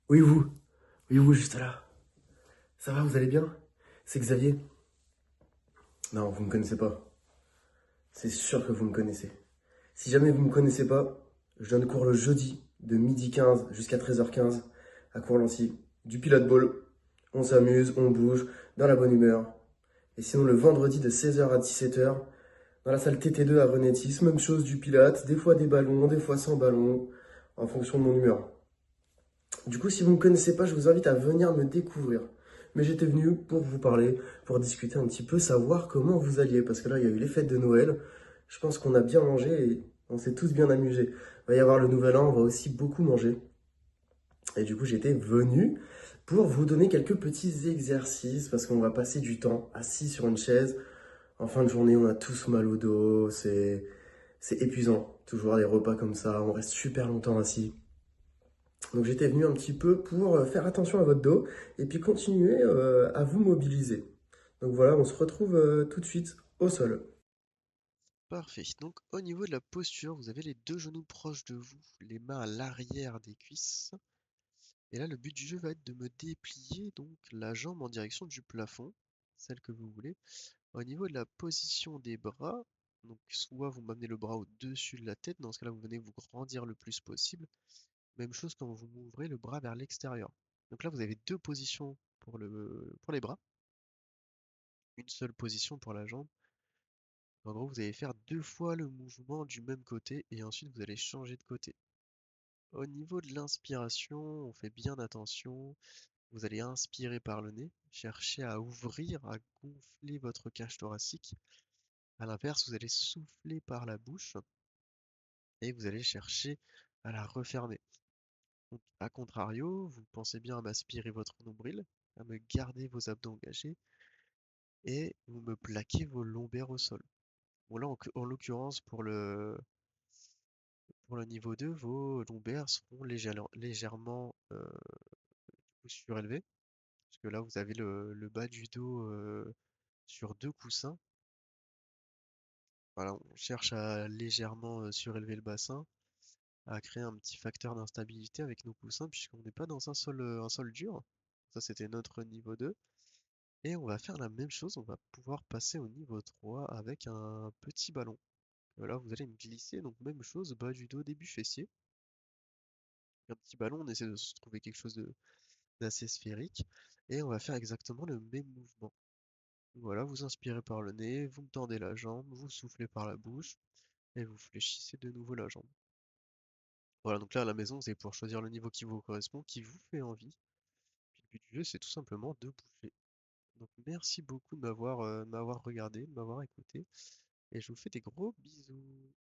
Oui, vous. Oui, vous, juste là. Ça va, vous allez bien? C'est Xavier? Non, vous me connaissez pas. C'est sûr que vous me connaissez. Si jamais vous me connaissez pas, je donne cours le jeudi de 12h15 jusqu'à 13h15 à Courlancy. Du pilote ball. On s'amuse, on bouge, dans la bonne humeur. Et sinon, le vendredi de 16h à 17h, dans la salle TT2 à Renétis, même chose du pilote, des fois des ballons, des fois sans ballon, en fonction de mon humeur. Du coup, si vous ne me connaissez pas, je vous invite à venir me découvrir. Mais j'étais venu pour vous parler, pour discuter un petit peu, savoir comment vous alliez. Parce que là, il y a eu les fêtes de Noël. Je pense qu'on a bien mangé et on s'est tous bien amusés. Il va y avoir le nouvel an, on va aussi beaucoup manger. Et du coup, j'étais venu pour vous donner quelques petits exercices parce qu'on va passer du temps assis sur une chaise. En fin de journée, on a tous mal au dos. C'est épuisant. Toujours des repas comme ça. On reste super longtemps assis. Donc j'étais venu un petit peu pour faire attention à votre dos et puis continuer à vous mobiliser. Donc voilà, on se retrouve tout de suite au sol. Parfait. Donc, au niveau de la posture, vous avez les deux genoux proches de vous, les mains à l'arrière des cuisses. Et là, le but du jeu va être de me déplier donc la jambe en direction du plafond, celle que vous voulez. Au niveau de la position des bras, donc soit vous m'amenez le bras au-dessus de la tête, dans ce cas-là, vous venez vous grandir le plus possible. Même chose quand vous m'ouvrez le bras vers l'extérieur. Donc là, vous avez deux positions pour les bras, une seule position pour la jambe. En gros, vous allez faire deux fois le mouvement du même côté et ensuite vous allez changer de côté. Au niveau de l'inspiration, on fait bien attention. Vous allez inspirer par le nez, chercher à ouvrir, à gonfler votre cage thoracique. À l'inverse, vous allez souffler par la bouche et vous allez chercher à la refermer. Donc, à contrario, vous pensez bien à m'aspirer votre nombril, à me garder vos abdos engagés et vous me plaquez vos lombaires au sol. Bon, là, en l'occurrence, pour le niveau 2, vos lombaires seront légèrement surélevés, parce que là, vous avez le bas du dos sur deux coussins. Voilà, on cherche à légèrement surélever le bassin, à créer un petit facteur d'instabilité avec nos coussins, puisqu'on n'est pas dans un sol dur. Ça, c'était notre niveau 2. Et on va faire la même chose, on va pouvoir passer au niveau 3 avec un petit ballon. Là, vous allez me glisser, donc même chose, bas du dos, début fessier. Un petit ballon, on essaie de se trouver quelque chose d'assez sphérique. Et on va faire exactement le même mouvement. Voilà, vous inspirez par le nez, vous me tendez la jambe, vous soufflez par la bouche, et vous fléchissez de nouveau la jambe. Voilà, donc là à la maison, vous allez pouvoir choisir le niveau qui vous correspond, qui vous fait envie. Puis le but du jeu, c'est tout simplement de bouger. Donc merci beaucoup de m'avoir regardé, de m'avoir écouté, et je vous fais des gros bisous.